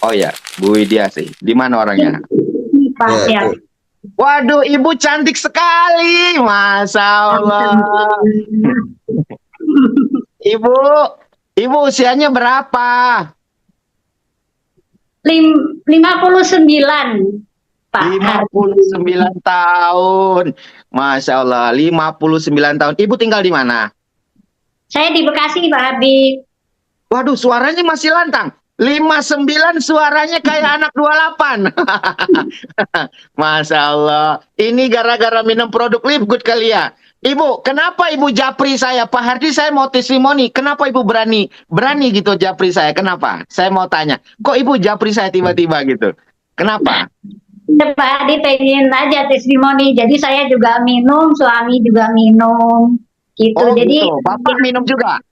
Oh ya, Bu Widya sih. Di mana orangnya? Pak ya. Waduh, Ibu cantik sekali, Masya Allah. Ibu, Ibu usianya berapa? 59, Pak. 59 tahun. Masya Allah, 59 tahun. Ibu tinggal di mana? Saya di Bekasi, Pak Habib. Waduh, suaranya masih lantang. 59 suaranya kayak anak 28. Masya Allah. Ini gara-gara minum produk Live Good kali ya. Ibu, kenapa Ibu japri saya? Pak Hardi, saya mau testimoni. Kenapa Ibu berani gitu japri saya? Kenapa? Saya mau tanya. Kok Ibu japri saya tiba-tiba gitu? Kenapa? Pak Hardi pengen aja testimoni. Jadi saya juga minum, suami juga minum. Gitu. Oh, jadi gitu. Bapak minum juga?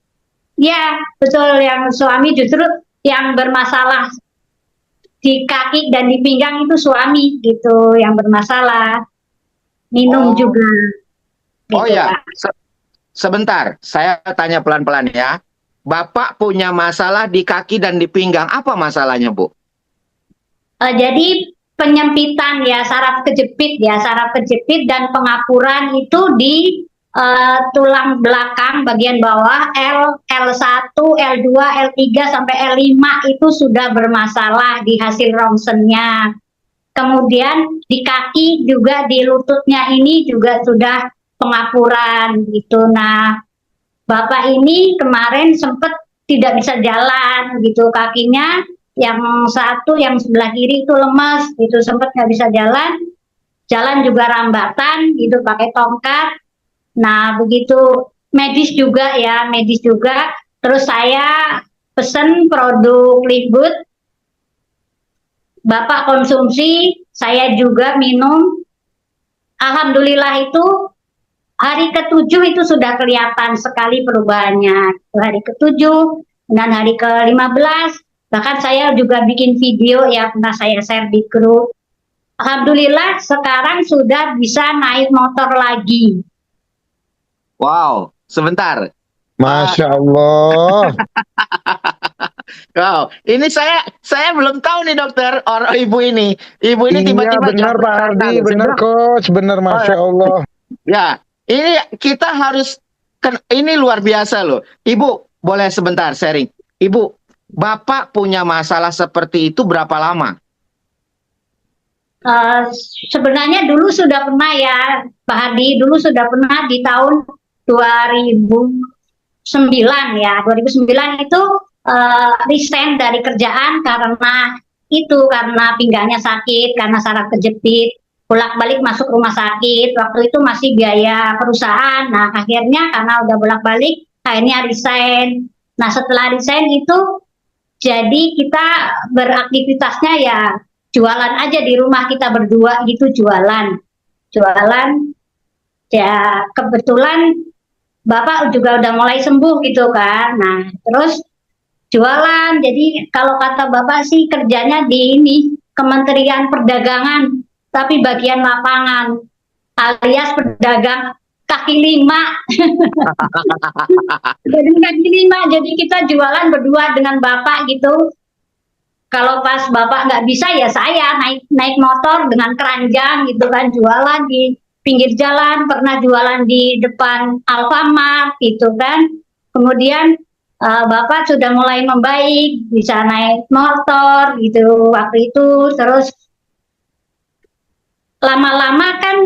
Ya, betul. Yang suami justru yang bermasalah di kaki dan di pinggang itu suami gitu yang bermasalah. Minum juga. Gitu, oh ya, sebentar. Saya tanya pelan-pelan ya. Bapak punya masalah di kaki dan di pinggang. Apa masalahnya, Bu? Jadi penyempitan ya, saraf kejepit dan pengapuran itu di tulang belakang bagian bawah L1, L2, L3 sampai L5 itu sudah bermasalah di hasil ronsennya. Kemudian di kaki juga di lututnya ini juga sudah pengapuran gitu. Nah, Bapak ini kemarin sempat tidak bisa jalan gitu, kakinya yang satu yang sebelah kiri itu lemas gitu, sempat nggak bisa jalan juga rambatan gitu pakai tongkat. Nah, begitu medis juga. Terus saya pesen produk Live Good, Bapak konsumsi, saya juga minum. Alhamdulillah itu hari ke-7 itu sudah kelihatan sekali perubahannya. Hari ke-7 dan hari ke-15, bahkan saya juga bikin video ya, pernah saya share di grup. Alhamdulillah sekarang sudah bisa naik motor lagi. Wow, sebentar. Masya Allah. Wow, ini saya belum tahu nih dokter, orang ibu ini tiba-tiba benar Pak Hardi, benar coach, benar, Masya Allah. Ya, ini kita harus, ini luar biasa loh. Ibu, boleh sebentar sharing. Ibu, Bapak punya masalah seperti itu berapa lama? Sebenarnya dulu sudah pernah ya, Pak Hardi, dulu sudah pernah di tahun 2009 ya. 2009 itu resign dari kerjaan karena pinggangnya sakit, karena saraf kejepit, bolak-balik masuk rumah sakit. Waktu itu masih biaya perusahaan. Nah, akhirnya karena udah bolak-balik, akhirnya resign. Nah, setelah resign itu jadi kita beraktivitasnya ya jualan aja di rumah, kita berdua gitu, jualan ya. Kebetulan Bapak juga udah mulai sembuh gitu kan. Nah, terus jualan. Jadi kalau kata Bapak sih kerjanya di ini Kementerian Perdagangan, tapi bagian lapangan, alias pedagang kaki lima. Jadi kita jualan berdua dengan Bapak gitu. Kalau pas Bapak nggak bisa ya saya naik motor dengan keranjang gitu kan, jualan di pinggir jalan, pernah jualan di depan Alfamart gitu kan. Kemudian Bapak sudah mulai membaik, bisa naik motor gitu waktu itu. Terus lama-lama kan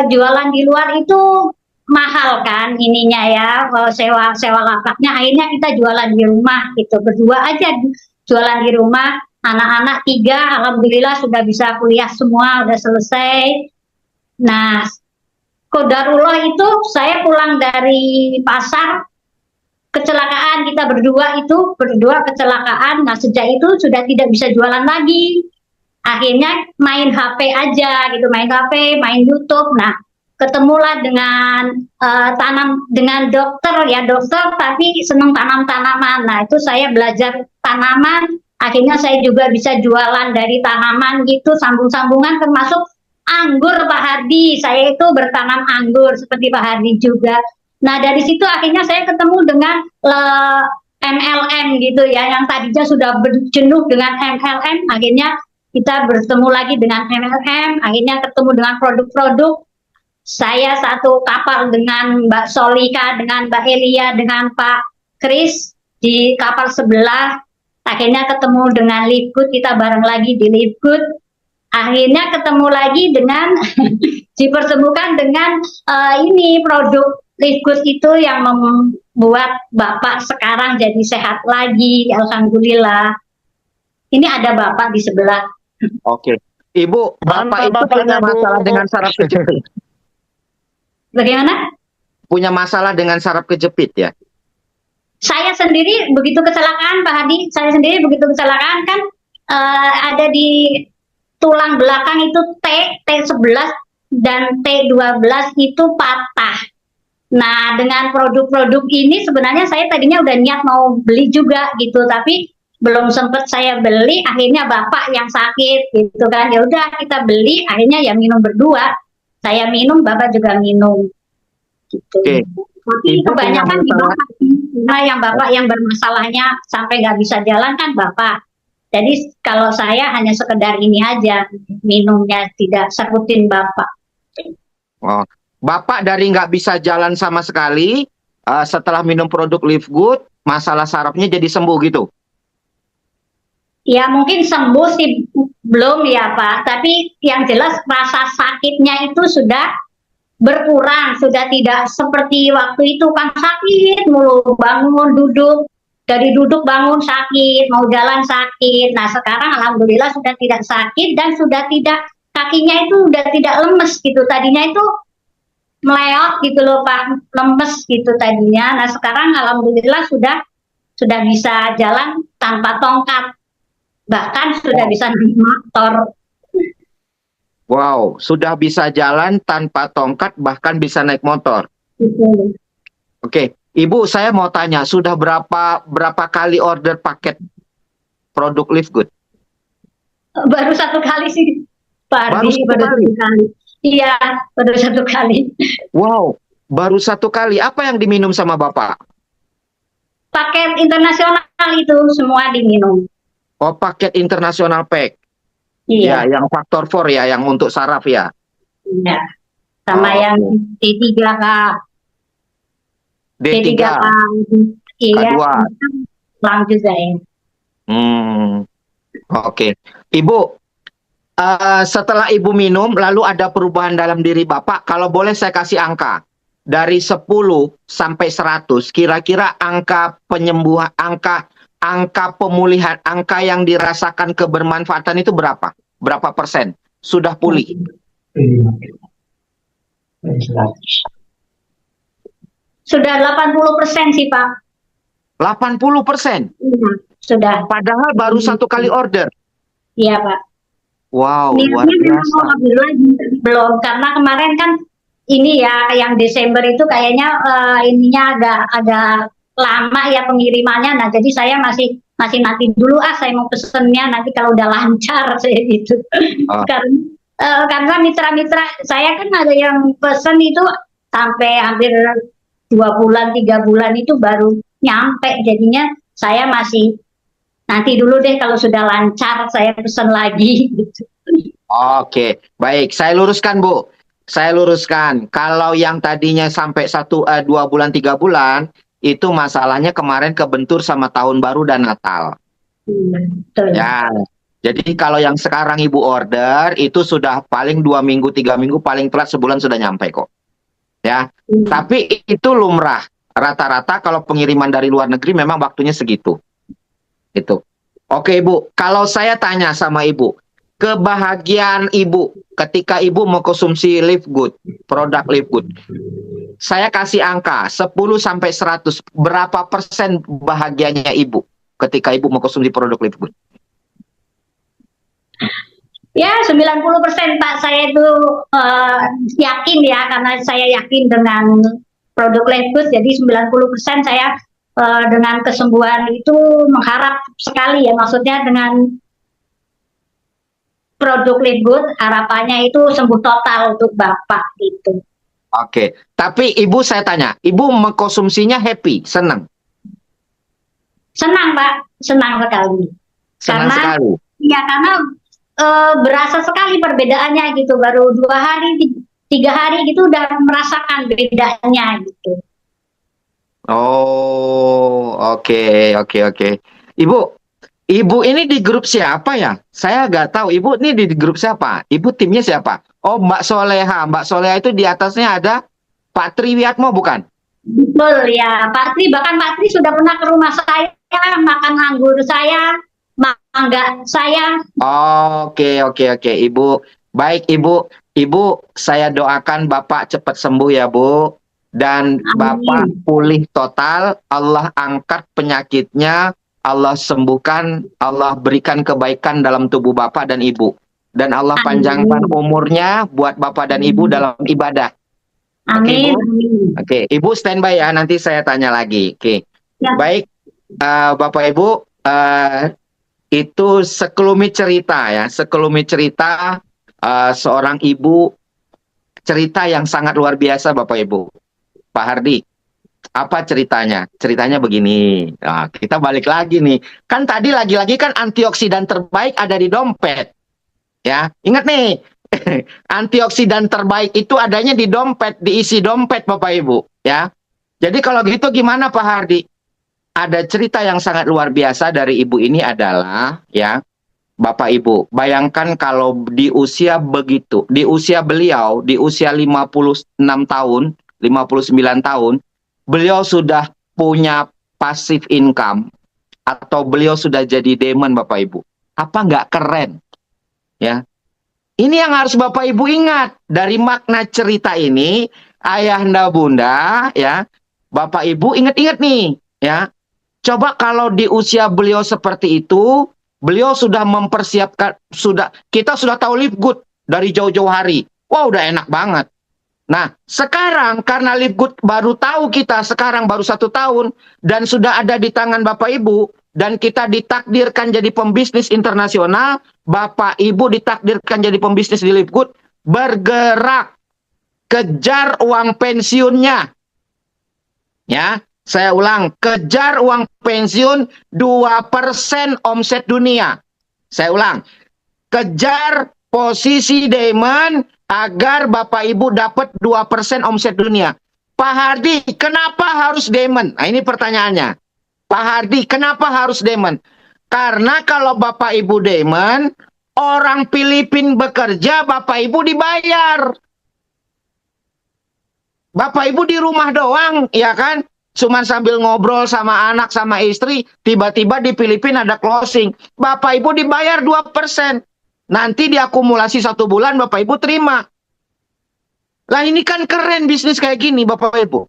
jualan di luar itu mahal kan ininya ya, sewa lapaknya. Akhirnya kita jualan di rumah gitu, berdua aja jualan di rumah. Anak-anak 3 alhamdulillah sudah bisa kuliah semua, udah selesai. Nah, qadarullah itu saya pulang dari pasar, kecelakaan, kita berdua kecelakaan. Nah, sejak itu sudah tidak bisa jualan lagi. Akhirnya main HP aja gitu, main HP, main YouTube. Nah, ketemulah dengan dengan dokter tapi seneng tanam-tanaman. Nah, itu saya belajar tanaman. Akhirnya saya juga bisa jualan dari tanaman gitu, sambung-sambungan, termasuk anggur, Pak Hardi. Saya itu bertanam anggur seperti Pak Hardi juga. Nah, dari situ akhirnya saya ketemu dengan MLM gitu ya, yang tadinya sudah berjenuh dengan MLM, akhirnya kita bertemu lagi dengan MLM, akhirnya ketemu dengan produk-produk. Saya satu kapal dengan Mbak Solika, dengan Mbak Elia, dengan Pak Kris di kapal sebelah. Akhirnya ketemu dengan Livegood, kita bareng lagi di Livegood. Akhirnya ketemu lagi dengan dipertemukan dengan ini produk Livegood itu yang membuat Bapak sekarang jadi sehat lagi, alhamdulillah. Ini ada Bapak di sebelah. Oke. Ibu, Bapak Mantap itu bapaknya, punya Bu. masalah dengan saraf kejepit. Bagaimana? Punya masalah dengan saraf kejepit ya? Saya sendiri begitu kecelakaan, Pak Hadi. Saya sendiri begitu kecelakaan kan ada di tulang belakang itu T11 dan T12 itu patah. Nah, dengan produk-produk ini sebenarnya saya tadinya udah niat mau beli juga gitu, tapi belum sempat saya beli. Akhirnya Bapak yang sakit gitu kan, ya udah kita beli. Akhirnya ya minum berdua. Saya minum, Bapak juga minum. Gitu. Oke. Tapi Ibu punya kebanyakan di masalah. Bapak. Nah, yang Bapak yang bermasalahnya sampai nggak bisa jalan kan Bapak. Jadi kalau saya hanya sekedar ini aja minumnya, tidak sebutin Bapak. Oh. Bapak dari nggak bisa jalan sama sekali, setelah minum produk Livegood, masalah sarafnya jadi sembuh gitu. Ya mungkin sembuh sih belum ya Pak, tapi yang jelas rasa sakitnya itu sudah berkurang, sudah tidak seperti waktu itu kan sakit mulu, bangun duduk, dari duduk bangun sakit, mau jalan sakit. Nah sekarang alhamdulillah sudah tidak sakit dan sudah tidak, kakinya itu sudah tidak lemes gitu. Tadinya itu meleot gitu loh Pak, lemes gitu tadinya. Nah sekarang alhamdulillah sudah bisa jalan tanpa tongkat, bahkan sudah bisa naik motor. Wow, sudah bisa jalan tanpa tongkat, bahkan bisa naik motor. Gitu. Oke, Ibu, saya mau tanya, sudah berapa kali order paket produk Livegood? Baru satu kali sih Pak Baru Ardi, satu kali? Iya, baru satu kali. Wow, baru satu kali. Apa yang diminum sama Bapak? Paket internasional itu semua diminum. Oh, paket internasional pack. Iya, Ya, yang faktor 4 ya, yang untuk saraf ya. iya. Sama Oh, yang D3K, D3, D3K, iya, K2. lang juga ya. Oke. Ibu, setelah Ibu minum, lalu ada perubahan dalam diri Bapak. Kalau boleh saya kasih angka. Dari 10 sampai 100, kira-kira angka penyembuhan, angka pemulihan, angka yang dirasakan kebermanfaatan itu berapa? Berapa persen? Sudah pulih? Sudah 80% sih Pak. 80%? Iya, sudah. Padahal baru satu kali order. Iya Pak. Wow, luar Niatnya memang biasa. mau ambil lagi, belum, karena kemarin kan ini ya yang Desember itu kayaknya ininya agak lama ya pengirimannya. Nah jadi saya masih nanti dulu saya mau pesennya nanti kalau udah lancar saya gitu. Oh. Karena mitra-mitra saya kan ada yang pesen itu sampai hampir 2 bulan 3 bulan itu baru nyampe, jadinya saya masih nanti dulu deh kalau sudah lancar saya pesen lagi gitu. Oke, baik. Saya luruskan, Bu. Saya luruskan. Kalau yang tadinya sampai 2 bulan, 3 bulan, itu masalahnya kemarin kebentur sama tahun baru dan Natal. Betul. Ya. Jadi kalau yang sekarang Ibu order, itu sudah paling 2 minggu, 3 minggu, paling telat sebulan sudah nyampe kok. Ya. Tapi itu lumrah. Rata-rata kalau pengiriman dari luar negeri memang waktunya segitu. Itu. Oke, Ibu. Kalau saya tanya sama Ibu, kebahagiaan Ibu ketika Ibu mengkonsumsi Livegood, produk Livegood. Saya kasih angka 10 sampai 100. Berapa persen bahagianya Ibu ketika Ibu mengkonsumsi produk Livegood? Ya 90% Pak, saya itu yakin ya, karena saya yakin dengan produk Livegood, jadi 90% saya dengan kesembuhan itu mengharap sekali ya, maksudnya dengan produk Livegood harapannya itu sembuh total untuk Bapak itu. Oke, tapi Ibu saya tanya, Ibu mengkonsumsinya happy, senang? Senang Pak, senang sekali. Senang Karena sekali. ya karena berasa sekali perbedaannya gitu. Baru 2 hari, 3 hari gitu udah merasakan bedanya gitu. Oh, oke, oke, oke. Ibu, Ibu ini di grup siapa ya? Saya nggak tahu. Ibu ini di grup siapa? Ibu timnya siapa? Oh, Mbak Soleha. Mbak Soleha itu di atasnya ada Pak Triwiatmo, bukan? Betul ya, Pak Tri, bahkan Pak Tri sudah pernah ke rumah saya, makan anggur saya, mangga saya. Oke, oke, oke. Ibu, baik Ibu. Ibu, saya doakan Bapak cepat sembuh ya, Bu. Dan Bapak Amin. pulih total. Allah angkat penyakitnya. Allah sembuhkan. Allah berikan kebaikan dalam tubuh Bapak dan Ibu. Dan Allah panjangkan Amin. umurnya buat Bapak dan Ibu dalam ibadah. Oke, Amin. Ibu. Amin. Oke, Ibu standby ya. Nanti saya tanya lagi. Oke. Ya. Baik, Bapak Ibu. Itu sekelumit cerita ya, sekelumit cerita seorang ibu, cerita yang sangat luar biasa Bapak Ibu. Pak Hardi, apa ceritanya? Ceritanya begini. Nah, kita balik lagi nih. Kan tadi lagi-lagi kan antioksidan terbaik ada di dompet. Ya, ingat nih. Antioksidan terbaik itu adanya di dompet, diisi dompet Bapak Ibu, ya. Jadi kalau gitu gimana Pak Hardi? Ada cerita yang sangat luar biasa dari ibu ini adalah ya, Bapak Ibu, bayangkan kalau di usia begitu, di usia beliau, di usia 56 tahun, 59 tahun, beliau sudah punya passive income atau beliau sudah jadi demon Bapak Ibu. Apa nggak keren? Ya. Ini yang harus Bapak Ibu ingat dari makna cerita ini, ayahanda bunda, ya, Bapak Ibu ingat-ingat nih, ya. Coba kalau di usia beliau seperti itu, beliau sudah mempersiapkan, kita sudah tahu Live Good dari jauh-jauh hari. Wah, udah enak banget. Nah, sekarang karena Live Good baru tahu kita, sekarang baru 1 tahun, dan sudah ada di tangan Bapak Ibu, dan kita ditakdirkan jadi pembisnis internasional, Bapak Ibu ditakdirkan jadi pembisnis di Live Good, bergerak, kejar uang pensiunnya. Ya, saya ulang, kejar uang pensiun 2% omset dunia. Saya ulang, kejar posisi diamond agar Bapak Ibu dapat 2% omset dunia. Pak Hardi, kenapa harus diamond? Nah, ini pertanyaannya. Pak Hardi, kenapa harus diamond? Karena kalau Bapak Ibu diamond, orang Filipina bekerja, Bapak Ibu dibayar. Bapak Ibu di rumah doang, ya kan? Cuman sambil ngobrol sama anak, sama istri, tiba-tiba di Filipina ada closing. Bapak Ibu dibayar 2%. Nanti diakumulasi 1 bulan, Bapak Ibu terima. Lah ini kan keren bisnis kayak gini, Bapak Ibu.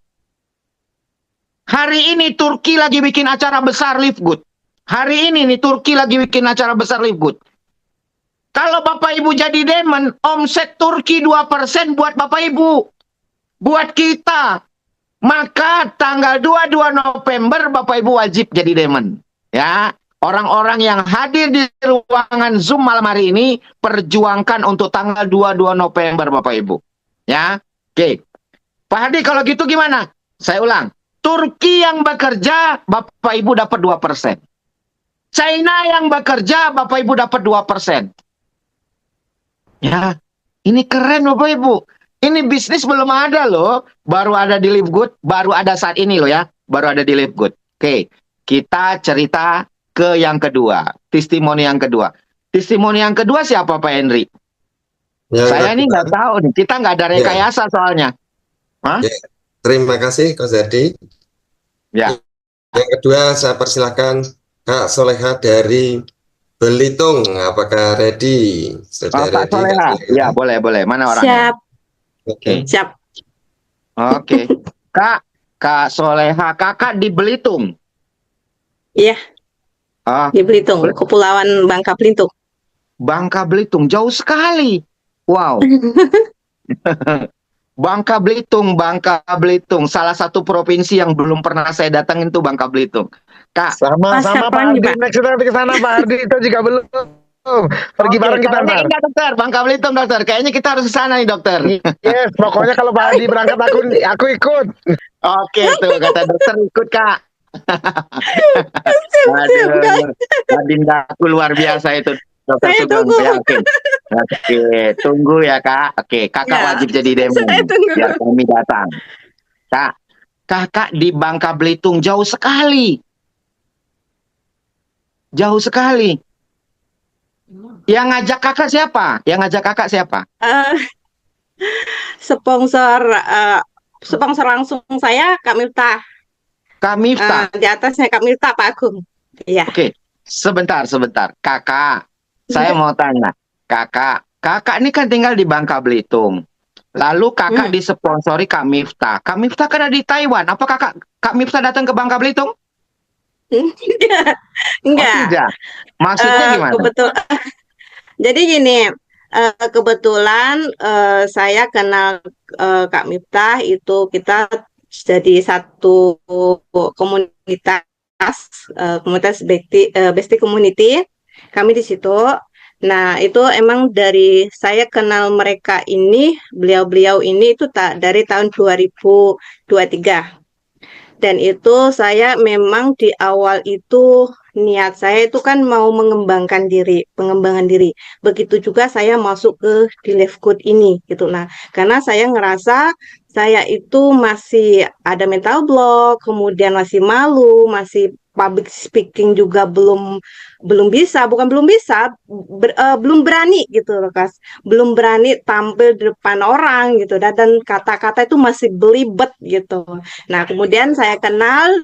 Hari ini Turki lagi bikin acara besar Live Good. Hari ini nih Turki lagi bikin acara besar Live Good. Kalau Bapak Ibu jadi diamond, omset Turki 2% buat Bapak Ibu. Buat kita. Maka tanggal 22 November Bapak Ibu wajib jadi diamond. Ya, orang-orang yang hadir di ruangan Zoom malam hari ini perjuangkan untuk tanggal 22 November Bapak Ibu. Ya. Oke. Pak Hadi kalau gitu gimana? Saya ulang. Turki yang bekerja Bapak Ibu dapat 2%. China yang bekerja Bapak Ibu dapat 2%. Ya. Ini keren Bapak Ibu. Ini bisnis belum ada loh, baru ada di Live Good, baru ada saat ini loh ya, baru ada di Live Good. Oke, kita cerita ke yang kedua, testimoni yang kedua. Testimoni yang kedua siapa Pak Henry? Ya, Saya ini nggak tahu nih, kita nggak ada rekayasa soalnya. Hah? Ya, terima kasih Coach Hadi. Ya. Yang kedua saya persilahkan Kak Soleha dari Belitung. Apakah ready? Sudah Kak ready? Soleha? Ya, boleh. Mana orangnya? Siap. Oke. Siap. Oke. Kak Soleha, kakak di Belitung. Iya, Ah, di Belitung, Kepulauan Bangka Belitung. Bangka Belitung, jauh sekali. Wow. Bangka Belitung, salah satu provinsi yang belum pernah saya datangin tuh Bangka Belitung. Kak, Sama-sama Pak Kapan Hardi, nih, Pak? next kita ke sana Pak Hardi, itu juga belum. Pergi oke, bareng kita kayaknya ntar. enggak dokter, Bangka Belitung dokter. Kayaknya kita harus ke sana nih dokter. Yes, pokoknya kalau Pak Hardi berangkat aku ikut. Oke tuh kata dokter ikut Kak. Siap, Kak. Aduh, Adindaku luar biasa itu, Dokter Saya Sugeng. tunggu. Ya, oke. Oke, tunggu ya Kak. Oke, Kakak Ya, wajib jadi demo. saya tunggu. Biar kami datang. Kak, Kakak di Bangka Belitung jauh sekali. Jauh sekali. Yang ngajak Kakak siapa? Yang ngajak Kakak siapa? Eh, sponsor sponsor langsung saya Kak Miftah. Kak Miftah. Di atasnya Kak Miftah Pak Agung. Iya. Oke, sebentar. Kakak, saya mau tanya. Kakak ini kan tinggal di Bangka Belitung. Lalu kakak Hmm. disponsori Kak Miftah. Kak Miftah kan ada di Taiwan. Apa Kak Miftah datang ke Bangka Belitung? Enggak. Oh, Enggak. tidak. Maksudnya gimana? Kebetul. Jadi gini, kebetulan saya kenal Kak Miftah itu kita jadi satu komunitas komunitas Besti Community. Kami di situ. Nah, itu emang dari saya kenal mereka ini, beliau-beliau ini itu dari tahun 2023. Dan itu saya memang di awal itu niat saya itu kan mau mengembangkan diri, pengembangan diri. Begitu juga saya masuk ke di Live Good ini gitu. Nah, karena saya ngerasa saya itu masih ada mental block, kemudian masih malu, masih public speaking juga belum bisa, bukan belum bisa, belum berani gitu loh, Kas. Belum berani tampil di depan orang gitu dan kata-kata itu masih belibet gitu. Nah, kemudian saya kenal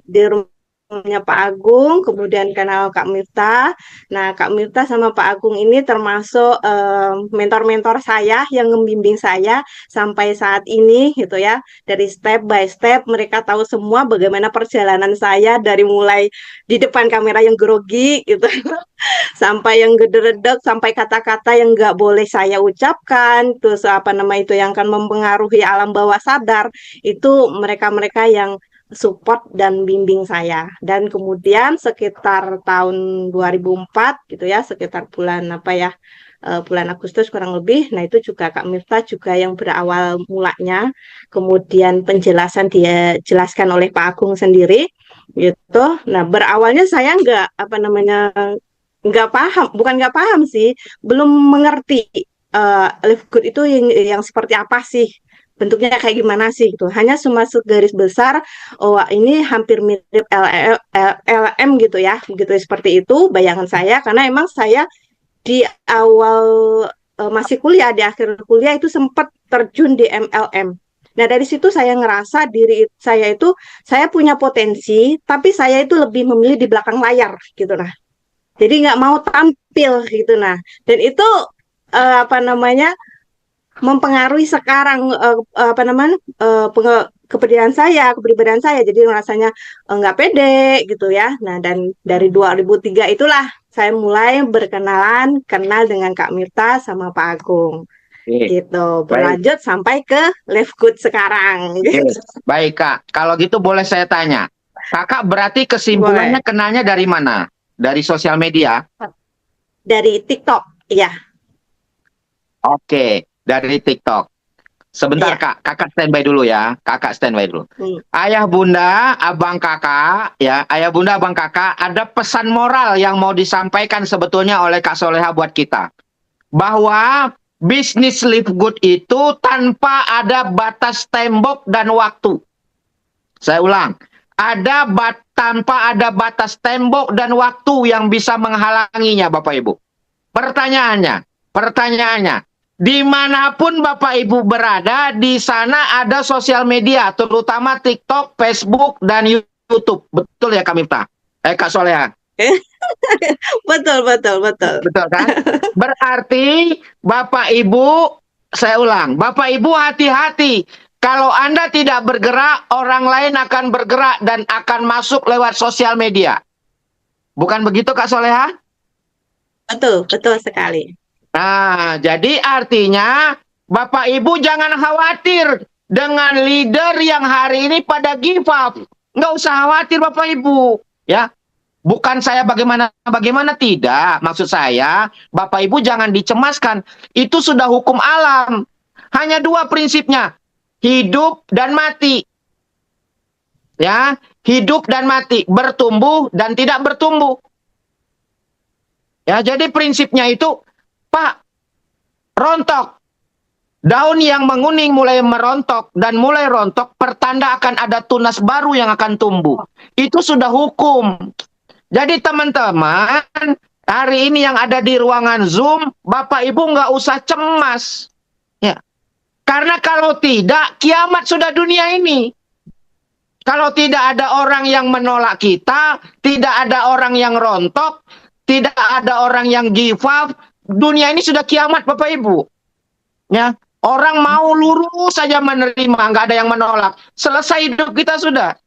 di rumahnya Pak Agung, kemudian kenal Kak Miftah. Nah, Kak Miftah sama Pak Agung ini termasuk mentor-mentor saya yang membimbing saya sampai saat ini gitu ya. Dari step by step mereka tahu semua bagaimana perjalanan saya dari mulai di depan kamera yang grogi gitu sampai yang gede-redek, sampai kata-kata yang nggak boleh saya ucapkan, terus apa nama itu yang akan mempengaruhi alam bawah sadar, itu mereka-mereka yang support dan bimbing saya. Dan kemudian sekitar tahun 2004 gitu ya, sekitar bulan apa ya, bulan Agustus kurang lebih. Nah, itu juga Kak Miftah juga yang berawal mulanya. Kemudian penjelasan dia jelaskan oleh Pak Agung sendiri gitu. Nah, berawalnya saya nggak apa namanya nggak paham, bukan nggak paham sih, belum mengerti Live Good itu yang seperti apa sih, bentuknya kayak gimana sih gitu. Hanya cuma segaris besar, oh ini hampir mirip LM gitu ya, gitu seperti itu bayangan saya, karena emang saya di awal masih kuliah, di akhir kuliah itu sempat terjun di MLM. Nah, dari situ saya ngerasa diri saya itu, saya punya potensi, tapi saya itu lebih memilih di belakang layar gitu. Nah, jadi nggak mau tampil gitu. Nah, dan itu apa namanya mempengaruhi sekarang apa namanya kepribadian saya. Jadi rasanya nggak pede gitu ya. Nah, dan dari 2003 itulah saya mulai berkenalan, kenal dengan Kak Mirta sama Pak Agung. Oke, Gitu. baik. Berlanjut sampai ke Live Good sekarang. Oke, baik Kak. Kalau gitu boleh saya tanya. Kakak berarti kesimpulannya kenalnya dari mana? Dari sosial media? Dari TikTok, iya. Oke, dari TikTok. Sebentar Iya. Kak, kakak standby dulu ya. Kakak standby dulu. Hmm. Ayah bunda, abang kakak, ya, ayah bunda, abang kakak, ada pesan moral yang mau disampaikan sebetulnya oleh Kak Soleha buat kita. Bahwa bisnis Live Good itu tanpa ada batas tembok dan waktu. Saya ulang, tanpa ada batas tembok dan waktu yang bisa menghalanginya Bapak Ibu. Pertanyaannya, dimanapun Bapak Ibu berada, di sana ada sosial media, terutama TikTok, Facebook, dan YouTube. Betul ya Kak Miftah? Kak Soleha? Betul. Betul kan? Berarti Bapak Ibu, saya ulang, Bapak Ibu hati-hati. Kalau Anda tidak bergerak, orang lain akan bergerak dan akan masuk lewat sosial media. Bukan begitu Kak Soleha? Betul sekali. Nah, jadi artinya Bapak Ibu jangan khawatir dengan leader yang hari ini pada give up. Nggak usah khawatir Bapak Ibu. Ya, bukan saya bagaimana tidak. Maksud saya, Bapak Ibu jangan dicemaskan. Itu sudah hukum alam. Hanya dua prinsipnya, hidup dan mati. ya, hidup dan mati, bertumbuh dan tidak bertumbuh. Ya, jadi prinsipnya itu, Pak, rontok. Daun yang menguning mulai merontok dan mulai rontok, pertanda akan ada tunas baru yang akan tumbuh. Itu sudah hukum. Jadi teman-teman, hari ini yang ada di ruangan Zoom, Bapak Ibu nggak usah cemas. Ya. Karena kalau tidak, kiamat sudah dunia ini. Kalau tidak ada orang yang menolak kita, tidak ada orang yang rontok, tidak ada orang yang give up, dunia ini sudah kiamat Bapak Ibu. Ya. Orang mau lurus saja menerima, nggak ada yang menolak. Selesai hidup kita sudah.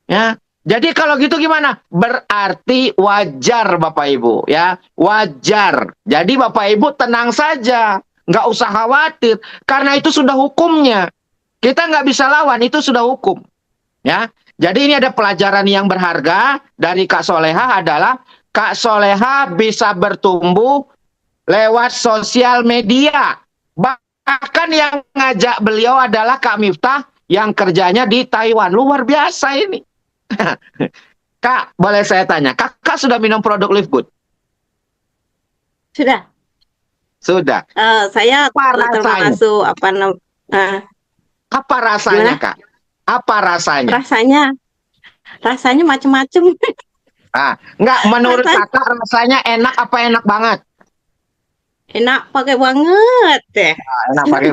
Ya, jadi kalau gitu gimana? Berarti wajar Bapak Ibu, ya, wajar. Jadi Bapak Ibu tenang saja, nggak usah khawatir, karena itu sudah hukumnya. Kita nggak bisa lawan, itu sudah hukum. Ya, jadi ini ada pelajaran yang berharga dari Kak Soleha adalah Kak Soleha bisa bertumbuh lewat sosial media. Bahkan yang ngajak beliau adalah Kak Miftah yang kerjanya di Taiwan. Luar biasa ini. Kak, boleh saya tanya, Kakak sudah minum produk Live Good? Sudah. Sudah. Saya Apa rasanya? termasuk apa namanya? Apa rasanya, Gimana? Kak? Apa rasanya? Rasanya macem-macem. Enggak, menurut Rasanya Kakak rasanya enak apa enak banget? enak pakai banget deh. Enak pakai.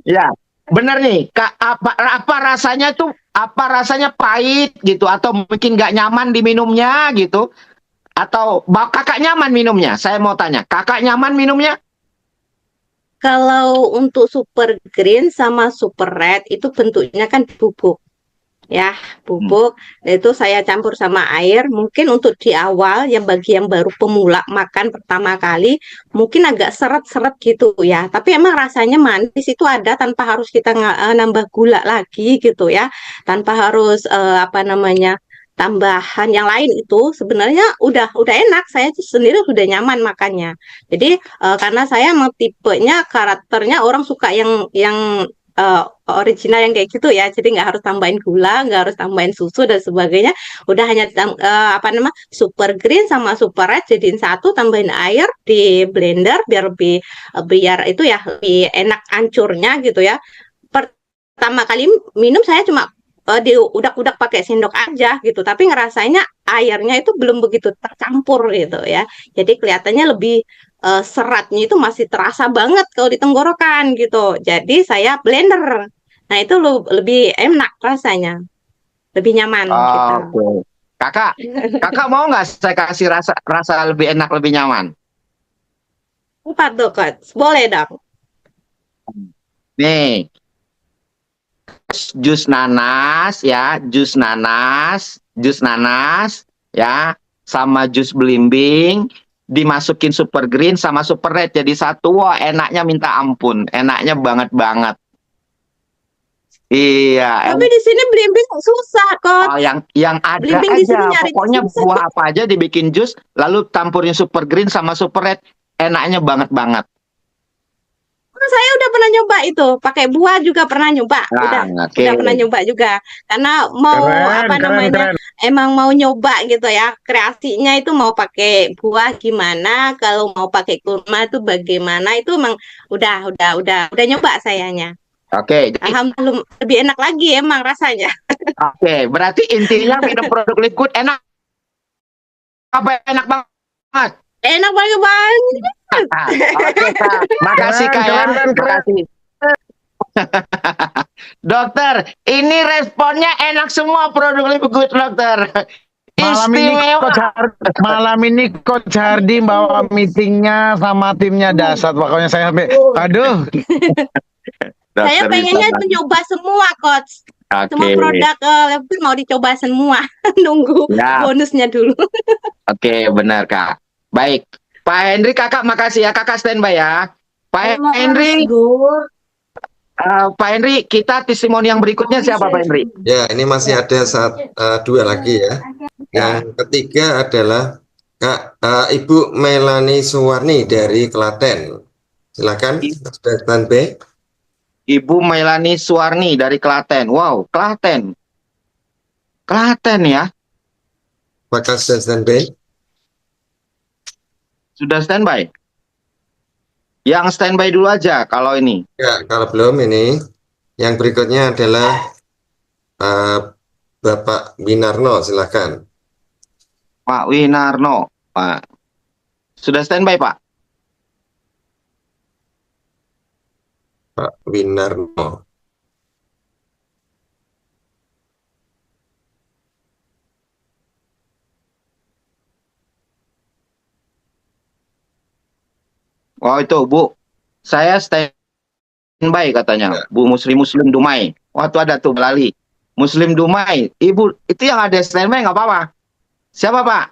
Ya, bener nih, Kak, apa rasanya tuh? Apa rasanya pahit gitu atau mungkin nggak nyaman diminumnya gitu? Atau Kakak nyaman minumnya? Saya mau tanya, Kakak nyaman minumnya? Kalau untuk super green sama super red itu bentuknya kan bubuk. Ya, bubuk. Itu saya campur sama air. Mungkin untuk di awal yang bagi yang baru pemula makan pertama kali mungkin agak seret-seret gitu ya. Tapi emang rasanya manis itu ada tanpa harus kita nambah gula lagi gitu ya. Tanpa harus apa namanya? Tambahan yang lain itu sebenarnya udah enak. Saya sendiri sudah nyaman makannya. Jadi karena saya emang tipenya karakternya orang suka yang original yang kayak gitu ya, jadi nggak harus tambahin gula, nggak harus tambahin susu dan sebagainya, udah hanya apa nama super green sama super red jadiin satu, tambahin air di blender biar itu ya lebih enak ancurnya gitu ya. Pertama kali minum saya cuma diudak-udak pakai sendok aja gitu, tapi ngerasainnya airnya itu belum begitu tercampur gitu ya, jadi kelihatannya lebih seratnya itu masih terasa banget kalau di tenggorokan gitu. Jadi saya blender. Nah, itu lebih enak rasanya. Lebih nyaman gitu. Oke. Kakak mau nggak saya kasih rasa lebih enak, lebih nyaman? Empat tuh, Coach. Boleh dong. Nih, jus nanas ya, jus nanas ya, sama jus belimbing, dimasukin super green sama super red jadi satu. Wah, enaknya minta ampun, enaknya banget. Iya. Tapi di sini belimbing susah, Coach. Oh, yang ada Belimbing di sini aja, nyari pokoknya susah. buah apa aja dibikin jus, lalu campurin super green sama super red, enaknya banget. Saya udah pernah nyoba itu, pakai buah juga pernah nyoba. Oke. Udah pernah nyoba juga. Karena mau apa namanya? keren. Emang mau nyoba gitu ya. Kreasinya itu mau pakai buah gimana, kalau mau pakai kurma itu bagaimana, itu emang udah nyoba sayanya. Oke, jadi Alhamdulillah lebih enak lagi emang rasanya. oke, berarti intinya minum produk Live Good enak apa enak banget. Enak banget. Oke, Kak. Makasih Kak ya. Keren. Makasih. Dokter, ini responnya enak semua produk Live Good, dokter. Malam ini Coach Hardi bawa meetingnya sama timnya dahsyat. Pokoknya saya sampai, aduh. Saya pengennya mencoba semua, Coach. Semua produk Live mau dicoba semua. Nunggu bonusnya dulu. Oke, benar Kak. Baik, Pak Henry, Kakak makasih ya. Kakak standby ya. Pak Henry, Pak Henry, kita testimoni yang berikutnya siapa Pak Henry? Ya, ini masih ada dua lagi ya. Yang ketiga adalah Ibu Melani Suwarni dari Klaten. Silakan, sudah standby. Ibu Melani Suwarni dari Klaten. Wow, Klaten. Klaten ya. Apakah sudah standby? Sudah standby. Yang standby dulu aja kalau ini. Ya, kalau belum ini, yang berikutnya adalah eh, Bapak Winarno, silakan. Pak Winarno. Pak. Sudah standby, Pak? Pak Winarno. Oh itu Bu. Saya standby katanya. Ya. Bu Muslim Dumai. Waktu ada tuh Lali. Muslim Dumai. Ibu, itu yang ada standby nggak apa-apa. Siapa Pak?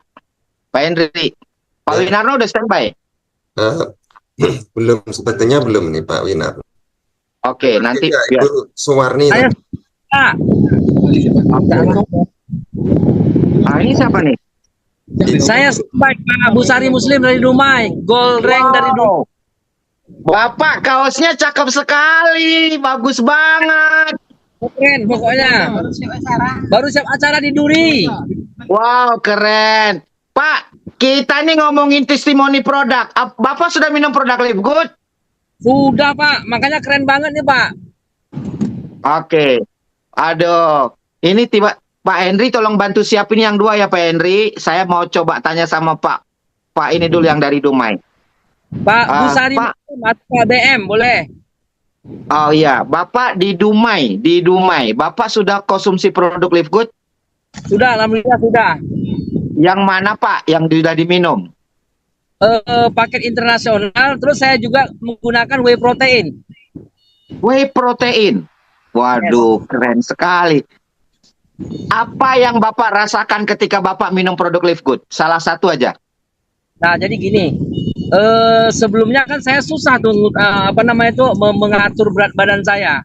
Pak Henry. Pak Ya. Winarno udah standby. Eh, belum, sebetulnya belum nih Pak Winarno. Oke, nanti Ya, biar. Ibu Suwarni. Saya Pak. Ah, ini siapa nih? Saya Pak Busari Muslim dari Dumai, Gold Rank dari Dumai. Wow. Bapak kaosnya cakep sekali, bagus banget. Keren pokoknya. Baru siap acara di Duri. Wow, keren. Pak, kita nih ngomongin testimoni produk. Bapak sudah minum produk Live Good? Sudah Pak, makanya keren banget nih Pak. Oke. Aduh, ini tiba Pak Henry tolong bantu siapin yang dua ya Pak Henry. Saya mau coba tanya sama Pak ini dulu yang dari Dumai. Pak Busari Pak. Muslim atau BM boleh. Oh iya, Bapak di Dumai, Bapak sudah konsumsi produk Live Good? Sudah, alhamdulillah sudah. Yang mana Pak yang sudah diminum? Paket internasional, terus saya juga menggunakan whey protein. Whey protein. Waduh, keren sekali. Apa yang Bapak rasakan ketika Bapak minum produk Live Good? Salah satu aja. Nah, jadi gini. Sebelumnya kan saya susah tuh mengatur berat badan saya.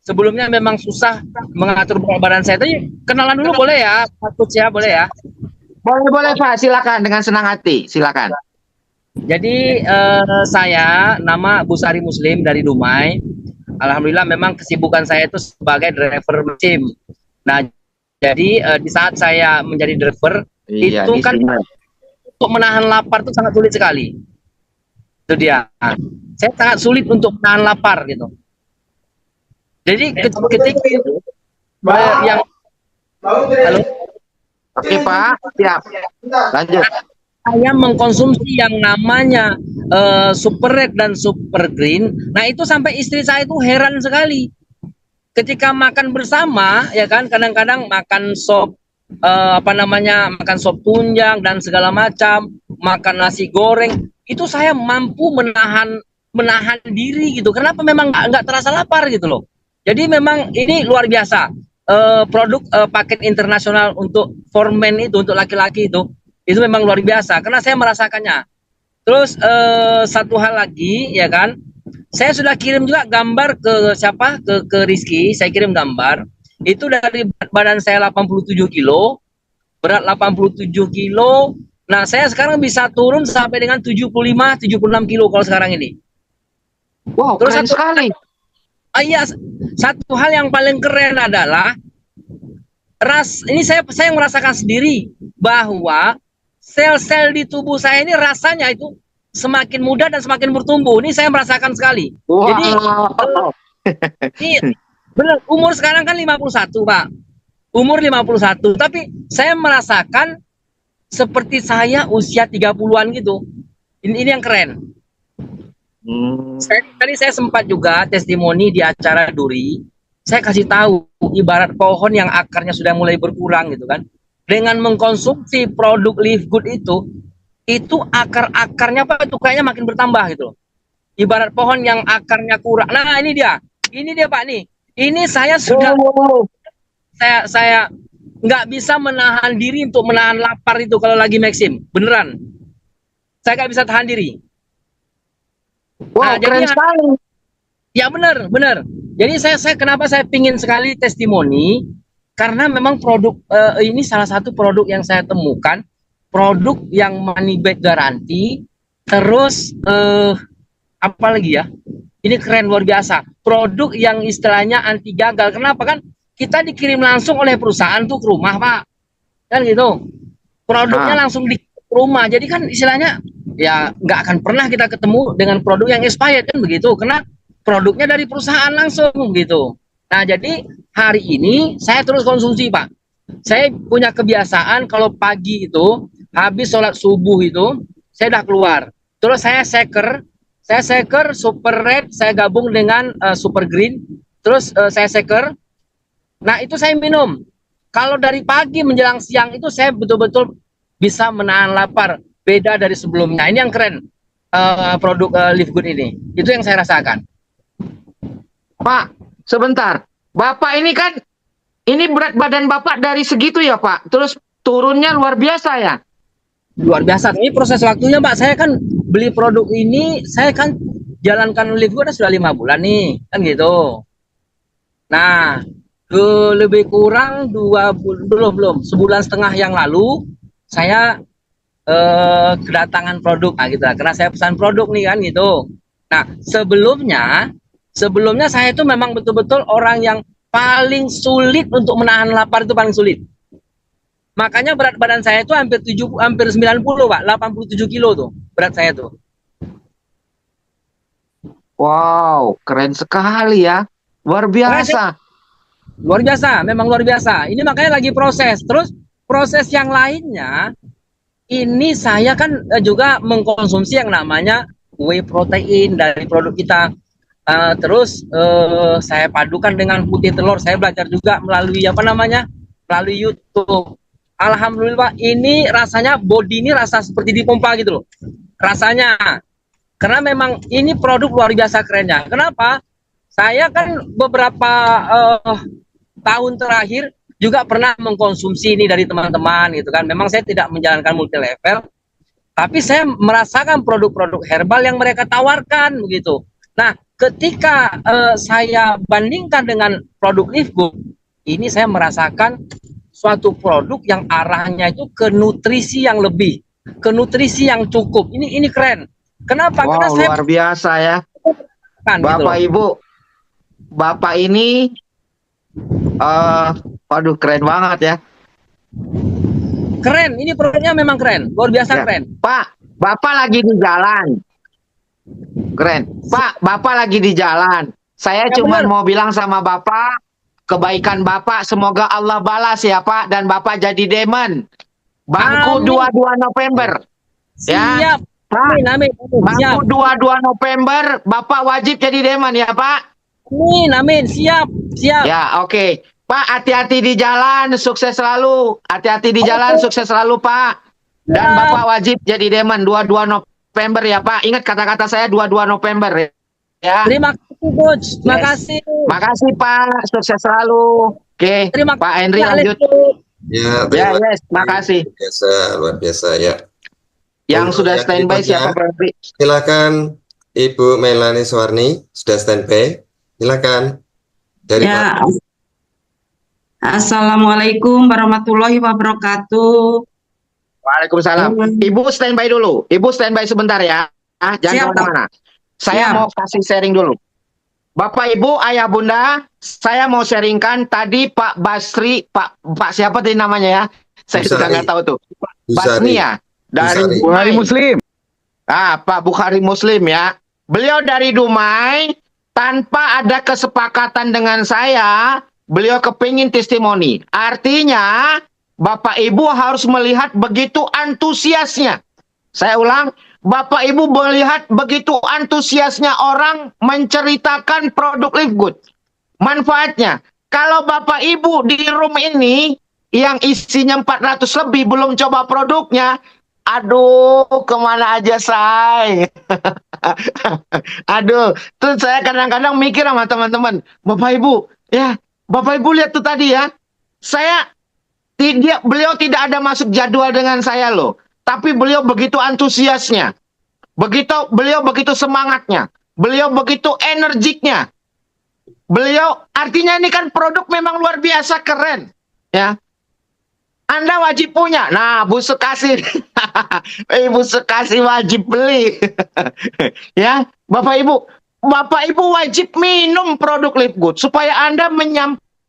Sebelumnya memang susah mengatur berat badan saya. Tapi kenalan dulu boleh ya, Pak Coach ya, boleh ya. Boleh Pak, silakan dengan senang hati, silakan. Jadi saya nama Busari Muslim dari Dumai. Alhamdulillah memang kesibukan saya itu sebagai driver mesin. Nah, jadi di saat saya menjadi driver Iya, itu kan isinya. untuk menahan lapar itu sangat sulit sekali. Itu dia. Saya sangat sulit untuk menahan lapar gitu. Jadi ketika yang halo, Oke Pak, siap. Lanjut. saya mengkonsumsi yang namanya Super Red dan Super Green, nah itu sampai istri saya itu heran sekali. Ketika makan bersama, ya kan, kadang-kadang makan sop makan sop tunjang dan segala macam, makan nasi goreng, itu saya mampu menahan diri gitu. Kenapa? Memang nggak terasa lapar gitu loh. Jadi memang ini luar biasa. Produk paket internasional untuk for men itu, untuk laki-laki itu memang luar biasa karena saya merasakannya. Terus satu hal lagi ya kan, saya sudah kirim juga gambar ke siapa, ke Rizky. Saya kirim gambar itu dari berat badan saya 87 kilo, berat 87 kilo. Nah saya sekarang bisa turun sampai dengan 75-76 kilo kalau sekarang ini. Wow, Terus keren sekali. Iya, satu hal yang paling keren adalah ini saya merasakan sendiri bahwa sel-sel di tubuh saya ini rasanya itu semakin muda dan semakin bertumbuh. Ini saya merasakan sekali. Wow. Jadi ini benar, umur sekarang kan 51, Pak. Umur 51, tapi saya merasakan seperti saya usia 30-an gitu. Ini yang keren. Tadi saya sempat juga testimoni di acara Duri. Saya kasih tahu ibarat pohon yang akarnya sudah mulai berkurang gitu kan. Dengan mengkonsumsi produk Live Good itu akar-akarnya Pak itu kayaknya makin bertambah gitu loh. Ibarat pohon yang akarnya kurang. Nah, ini dia Pak nih. Ini saya sudah saya nggak bisa menahan diri untuk menahan lapar itu kalau lagi Maxim. Beneran. Saya nggak bisa tahan diri. Wow, keren sekali. Ya benar. Jadi saya kenapa saya pingin sekali testimoni karena memang produk ini salah satu produk yang saya temukan, produk yang money back garanti, terus apa lagi ya? Ini keren luar biasa. Produk yang istilahnya anti gagal. Kenapa kan? kita dikirim langsung oleh perusahaan tuh ke rumah, Pak. Kan gitu. Produknya langsung di rumah. Jadi kan istilahnya ya nggak akan pernah kita ketemu dengan produk yang expired kan begitu. Karena produknya dari perusahaan langsung gitu. Nah, jadi hari ini saya terus konsumsi, Pak. Saya punya kebiasaan kalau pagi itu habis sholat subuh itu saya udah keluar. Terus saya shaker super red, saya gabung dengan super green. Terus saya shaker. Nah, itu saya minum. Kalau dari pagi menjelang siang itu saya betul-betul bisa menahan lapar. Beda dari sebelumnya. Ini yang keren produk Live Good ini. Itu yang saya rasakan. Pak, sebentar. Bapak ini kan, ini berat badan Bapak dari segitu ya Pak? Terus turunnya luar biasa ya? Luar biasa. Ini proses waktunya, Pak. Saya kan beli produk ini, saya kan jalankan Live Good sudah 5 bulan nih. Kan gitu. Nah, lebih kurang 2 bulan, belum, sebulan setengah yang lalu, saya kedatangan produk, nah gitu lah, karena saya pesan produk nih kan gitu. Nah, sebelumnya saya itu memang betul-betul orang yang paling sulit untuk menahan lapar, itu paling sulit. Makanya berat badan saya itu hampir 90, Pak, 87 kilo tuh berat saya tuh. Wow, keren sekali ya. Luar biasa. Luar biasa, memang luar biasa. Ini makanya lagi proses. Terus proses yang lainnya, ini saya kan juga mengkonsumsi yang namanya whey protein dari produk kita. Terus saya padukan dengan putih telur. Saya belajar juga melalui melalui YouTube. Alhamdulillah, ini rasanya body ini rasa seperti dipompa gitu loh. Rasanya. Karena memang ini produk luar biasa kerennya. Kenapa? Saya kan beberapa tahun terakhir juga pernah mengkonsumsi ini dari teman-teman gitu kan. Memang saya tidak menjalankan multi level, tapi saya merasakan produk-produk herbal yang mereka tawarkan begitu. Nah, ketika saya bandingkan dengan produk Live Good, ini saya merasakan suatu produk yang arahnya itu ke nutrisi yang lebih, ke nutrisi yang cukup. Ini keren. Kenapa? Wow, Karena saya luar biasa ya. kan, Bapak gitu. Ibu, Bapak ini waduh keren banget ya. Keren, ini produknya memang keren, luar biasa Ya. keren. Pak, Bapak lagi di jalan. Keren. Pak, Bapak lagi di jalan. Saya Ya, cuma benar. mau bilang sama Bapak, kebaikan Bapak semoga Allah balas ya Pak, dan Bapak jadi Demon. Bangku Amin. 22 November. Ya. Siap. Pak, Amin. bangku Siap. 22 November, Bapak wajib jadi Demon ya Pak. Amin. Siap. Ya, oke. Pak, hati-hati di jalan, sukses selalu. Hati-hati di jalan, sukses selalu, Pak. Dan Ya. Bapak wajib jadi Demon 22 November ya, Pak. Ingat kata-kata saya 22 November ya. Terima kasih, Coach. Terima Yes. kasih. Makasih, Pak. Sukses selalu. Oke, Terima Pak Henry kasih. lanjut. Ya, Ya, terima yes, makasih. biasa, luar biasa ya. Yang Untuk sudah yang standby berikutnya, siapa, Pak Henry? Silakan Ibu Melani Suwarni sudah standby. Silakan dari Ya, Pak. Assalamualaikum warahmatullahi wabarakatuh. Waalaikumsalam. Ibu standby dulu. Ibu standby sebentar ya. Jangan Siap, Pak. kemana-mana. Saya Siap. mau kasih sharing dulu. Bapak, Ibu, Ayah, Bunda, saya mau sharingkan tadi Pak Basri, Pak siapa tadi namanya ya? Saya Busari. sudah nggak tahu tuh. Busari. Basmi ya? Dari Busari. Buhari Dumai. Muslim. Pak Bukhari Muslim ya. Beliau dari Dumai, tanpa ada kesepakatan dengan saya, beliau kepingin testimoni. Artinya, Bapak Ibu harus melihat begitu antusiasnya. Saya ulang, Bapak Ibu melihat begitu antusiasnya orang menceritakan produk Live Good. Manfaatnya, kalau Bapak Ibu di room ini yang isinya 400 lebih belum coba produknya, aduh, kemana aja say? Aduh, terus saya kadang-kadang mikir sama teman-teman, Bapak Ibu, ya, Bapak Ibu lihat tuh tadi ya, beliau tidak ada masuk jadwal dengan saya loh, tapi beliau begitu antusiasnya, beliau begitu semangatnya, beliau begitu energiknya, beliau artinya ini kan produk memang luar biasa keren, ya. Anda wajib punya. Nah, Bu Sekasi. Ibu Sekasi wajib beli. Ya, Bapak Ibu wajib minum produk Live Good supaya Anda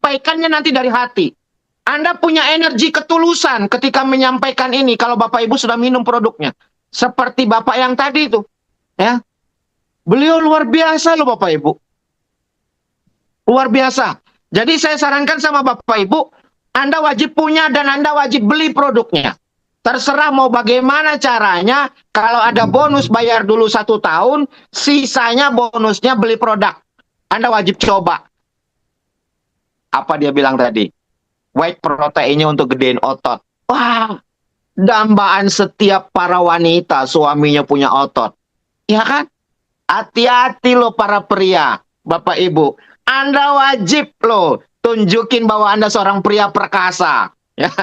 menyampaikannya nanti dari hati. Anda punya energi ketulusan ketika menyampaikan ini kalau Bapak Ibu sudah minum produknya. Seperti Bapak yang tadi itu. Ya. Beliau luar biasa loh Bapak Ibu. Luar biasa. Jadi saya sarankan sama Bapak Ibu, Anda wajib punya dan Anda wajib beli produknya. Terserah mau bagaimana caranya, kalau ada bonus bayar dulu 1 tahun, sisanya bonusnya beli produk. Anda wajib coba. Apa dia bilang tadi? White proteinnya untuk gedein otot. Wah, dambaan setiap para wanita suaminya punya otot. Ya kan? Hati-hati loh para pria, Bapak Ibu. Anda wajib loh tunjukin bahwa Anda seorang pria perkasa. Ya,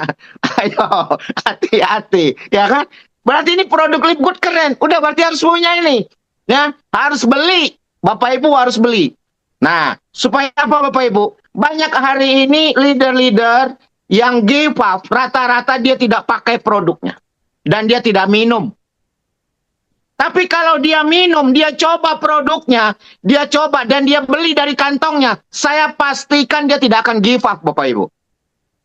ayo, hati-hati, ya kan? Berarti ini produk Live Good keren. Udah berarti harus punya ini. Ya, harus beli. Bapak Ibu harus beli. Nah, supaya apa Bapak Ibu? Banyak hari ini leader-leader yang give up, rata-rata dia tidak pakai produknya. Dan dia tidak minum. Tapi kalau dia minum, dia coba produknya, dia coba dan dia beli dari kantongnya, saya pastikan dia tidak akan give up, Bapak Ibu.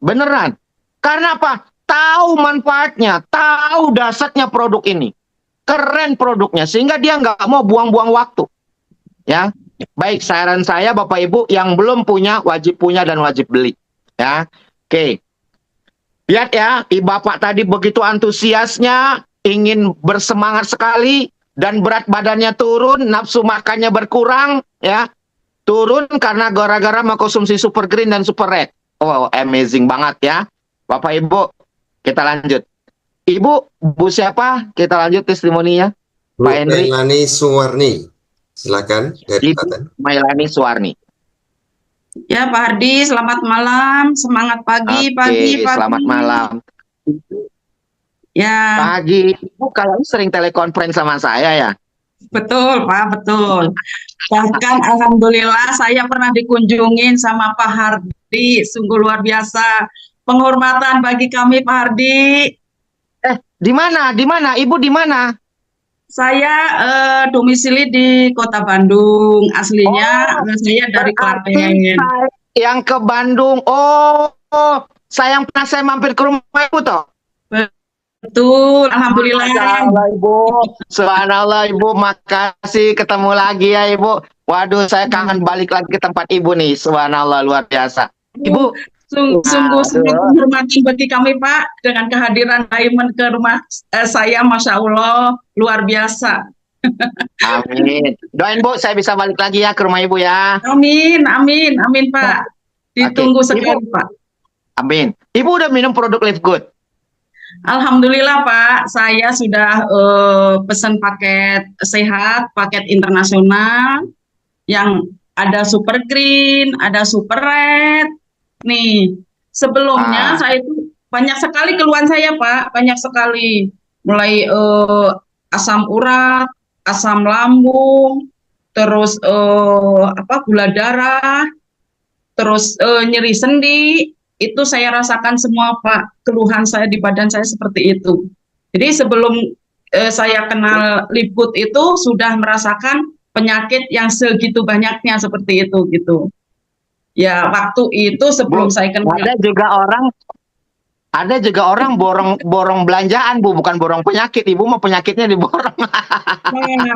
Beneran. Karena apa? Tahu manfaatnya, tahu dasarnya produk ini. Keren produknya, sehingga dia nggak mau buang-buang waktu. Ya, baik, saran saya Bapak Ibu yang belum punya, wajib punya dan wajib beli. Ya, oke. Lihat ya, Bapak tadi begitu antusiasnya, ingin bersemangat sekali, dan berat badannya turun, nafsu makannya berkurang, ya. Turun karena gara-gara mengkonsumsi Super Green dan Super Red. Oh, amazing banget ya. Bapak Ibu, kita lanjut. Ibu, Bu siapa? Kita lanjut testimoninya. Bu Pak Henry. Melani Suwarni. Silakan dari Ibu Klaten. Mailani Suwarni. Ya, Pak Hardi, selamat malam. Semangat pagi, Oke, selamat malam. Ya, Pagi. Ibu kalau sering telekonferensi sama saya ya? betul, Pak, betul. Bahkan alhamdulillah saya pernah dikunjungin sama Pak Hardi, sungguh luar biasa. Penghormatan bagi kami, Pak Hardi. Di mana? Di mana? Ibu di mana? Saya domisili di Kota Bandung. Aslinya saya dari Berarti Klaten. yang ke Bandung. Oh, sayang pernah saya mampir ke rumah Ibu toh. Betul, alhamdulillah. Subhanallah Ibu. Subhanallah Ibu, makasih ketemu lagi ya Ibu. Waduh, saya kangen balik lagi ke tempat Ibu nih. Subhanallah, luar biasa. Ibu, Sungguh sangat Aduh. menghormati bagi kami Pak dengan kehadiran Diamond ke rumah saya, Masya Allah luar biasa. amin. Doain Bu, saya bisa balik lagi ya ke rumah Ibu ya. Amin, amin, amin Pak. Ditunggu Oke. sekali Pak. Amin. Ibu udah minum produk Live Good? Alhamdulillah Pak, saya sudah pesan paket sehat, paket internasional yang ada Super Green, ada Super Red. Nih, sebelumnya saya itu banyak sekali keluhan saya Pak, banyak sekali. Mulai asam urat, asam lambung, terus gula darah, terus nyeri sendi. Itu saya rasakan semua Pak, keluhan saya di badan saya seperti itu. Jadi sebelum saya kenal Live Good itu sudah merasakan penyakit yang segitu banyaknya seperti itu gitu. Ya waktu itu sebelum Bu, saya kenal. ada juga orang borong belanjaan Bu, bukan borong penyakit. Ibu mau penyakitnya diborong. Nah,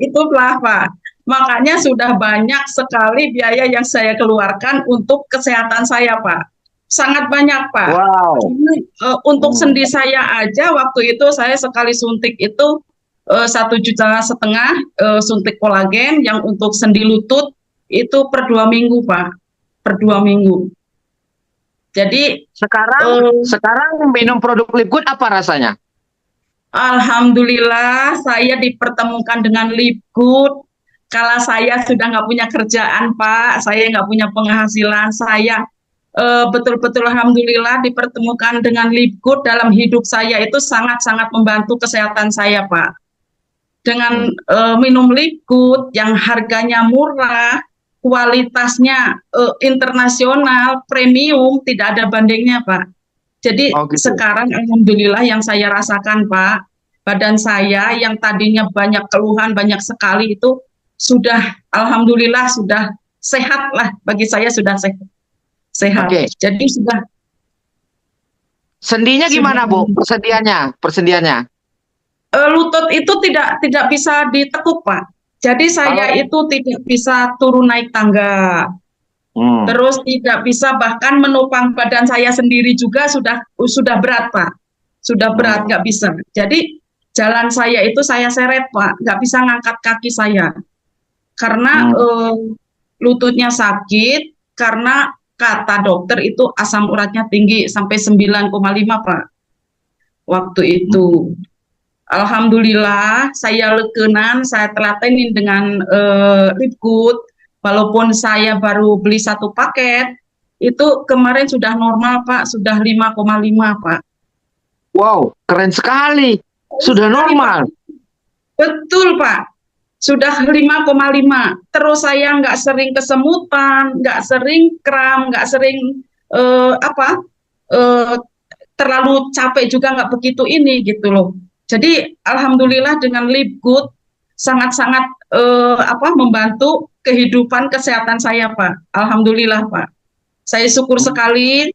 itulah Pak. Makanya sudah banyak sekali biaya yang saya keluarkan untuk kesehatan saya Pak. Sangat banyak Pak. Wow. Untuk sendi saya aja waktu itu saya sekali suntik itu 1,5 juta suntik kolagen, yang untuk sendi lutut itu per 2 minggu Pak. Per 2 minggu. Jadi Sekarang minum produk Live Good apa rasanya? alhamdulillah saya dipertemukan dengan Live Good. Kalau saya sudah nggak punya kerjaan Pak, saya nggak punya penghasilan, saya betul-betul alhamdulillah dipertemukan dengan Live Good dalam hidup saya, itu sangat-sangat membantu kesehatan saya Pak. Dengan minum Live Good yang harganya murah, kualitasnya internasional, premium, tidak ada bandingnya Pak. Jadi sekarang alhamdulillah yang saya rasakan Pak, badan saya yang tadinya banyak keluhan, banyak sekali itu sudah alhamdulillah sudah sehat lah, bagi saya sudah sehat. sehat. Oke. Jadi sudah Sendinya gimana, Bu? Persendiannya. lutut itu tidak bisa ditekuk, Pak. Jadi saya Oh. itu tidak bisa turun naik tangga. Hmm. Terus tidak bisa bahkan menopang badan saya sendiri juga sudah berat, Pak. Sudah berat, nggak bisa. Jadi jalan saya itu saya seret, Pak. Nggak bisa ngangkat kaki saya. Karena lututnya sakit, karena kata dokter itu asam uratnya tinggi sampai 9,5, Pak. Waktu itu. Alhamdulillah saya lekenan, saya telatenin dengan Lipgood. Walaupun saya baru beli 1 paket, itu kemarin sudah normal, Pak, sudah 5,5, Pak. Wow, keren sekali. Sudah normal. Betul, Pak. Sudah 5,5. Terus saya nggak sering kesemutan, nggak sering kram, nggak sering terlalu capek juga nggak begitu ini gitu loh. Jadi alhamdulillah dengan Lipgood sangat-sangat membantu kehidupan kesehatan saya, Pak. Alhamdulillah, Pak. Saya syukur sekali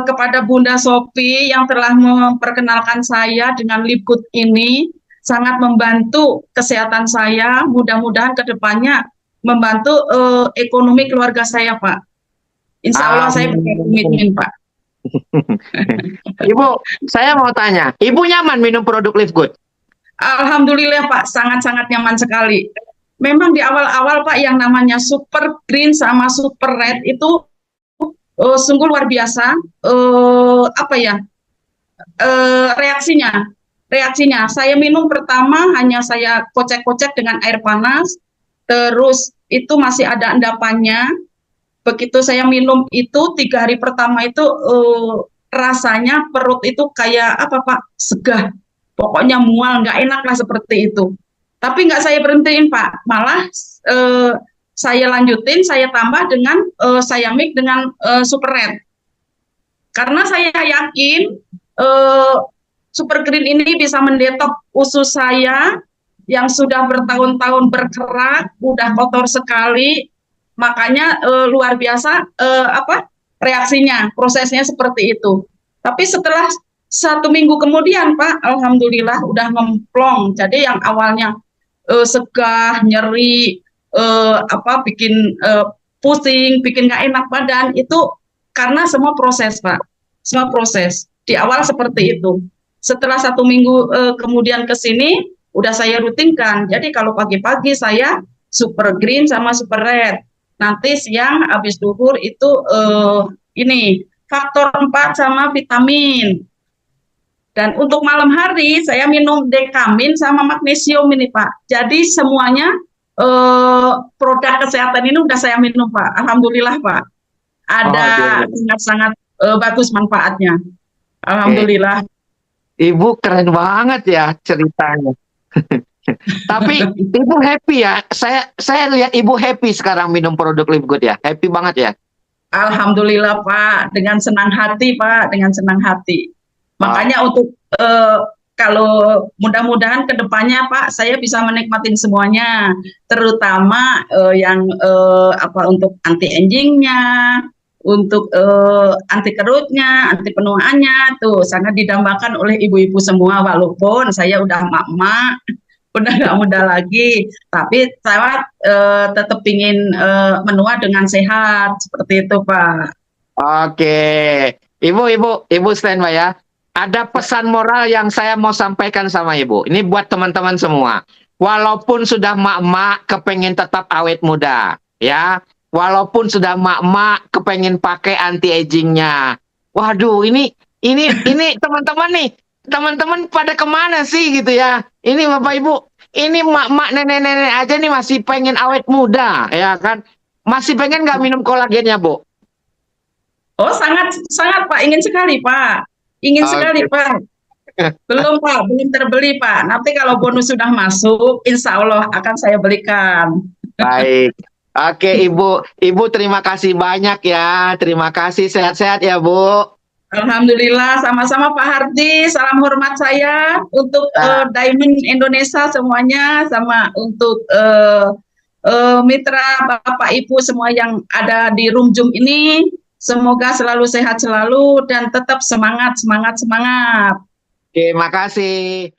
kepada Bunda Sophie yang telah memperkenalkan saya dengan Lipgood ini, sangat membantu kesehatan saya. Mudah-mudahan ke depannya membantu ekonomi keluarga saya, Pak. Insya Allah saya berkomitmen, Pak. Ibu, saya mau tanya, Ibu nyaman minum produk Lipgood? Alhamdulillah, Pak, sangat-sangat nyaman sekali. Memang di awal-awal, Pak, yang namanya Super Green sama Super Red itu sungguh luar biasa. Reaksinya, saya minum pertama hanya saya kocek-kocek dengan air panas, terus itu masih ada endapannya. Begitu saya minum itu 3 hari pertama itu rasanya perut itu kayak apa, Pak, segah. Pokoknya mual, nggak enak lah seperti itu. Tapi nggak saya berhentiin, Pak. Malah saya lanjutin, saya tambah dengan saya mix dengan Super Red. Karena saya yakin Super Green ini bisa mendetok usus saya yang sudah bertahun-tahun berkerak, udah kotor sekali. Makanya luar biasa reaksinya, prosesnya seperti itu. Tapi setelah 1 minggu kemudian, Pak, alhamdulillah udah memplong. Jadi yang awalnya segah, nyeri, bikin pusing, bikin nggak enak badan, itu karena semua proses, Pak. Semua proses. Di awal seperti itu. Setelah 1 minggu kemudian ke sini, udah saya rutinkan. Jadi kalau pagi-pagi saya Super Green sama Super Red. Nanti siang habis duhur itu faktor 4 sama vitamin. Dan untuk malam hari saya minum dekamin sama magnesium ini, Pak. Jadi semuanya produk kesehatan ini udah saya minum, Pak. Alhamdulillah, Pak. Ada sangat-sangat bagus manfaatnya. Alhamdulillah. Ibu keren banget ya ceritanya. Tapi Ibu happy ya. Saya lihat Ibu happy sekarang minum produk Lipgood ya. Happy banget ya. Alhamdulillah, Pak. Dengan senang hati, Pak. Dengan senang hati. Makanya untuk kalau mudah-mudahan ke depannya, Pak, saya bisa menikmatin semuanya, terutama untuk anti agingnya, untuk anti kerutnya, anti penuaannya, tuh sangat didambakan oleh ibu-ibu semua. Walaupun saya udah emak-emak, udah nggak muda lagi, tapi saya tetap ingin menua dengan sehat seperti itu, Pak. Oke, Ibu standby ya. Ada pesan moral yang saya mau sampaikan sama Ibu. Ini buat teman-teman semua. Walaupun sudah mak-mak kepengen tetap awet muda, ya. Walaupun sudah mak-mak kepengen pakai anti agingnya. Waduh, ini teman-teman nih, teman-teman pada kemana sih gitu ya? Ini Bapak Ibu, ini mak-mak nenek-nenek aja nih masih pengen awet muda, ya kan? Masih pengen nggak minum kolagennya, Bu? Oh, sangat Pak, ingin sekali, Pak. Ingin sekali, Pak. Belum, Pak, belum terbeli, Pak. Nanti kalau bonus sudah masuk, insya Allah akan saya belikan. Baik. Oke, Ibu terima kasih banyak ya. Terima kasih, sehat-sehat ya, Bu. Alhamdulillah, sama-sama Pak Hardi. Salam hormat saya untuk Diamond Indonesia semuanya, sama untuk mitra Bapak Ibu semua yang ada di room Zoom ini. Semoga selalu sehat selalu dan tetap semangat, semangat, semangat. Oke, makasih.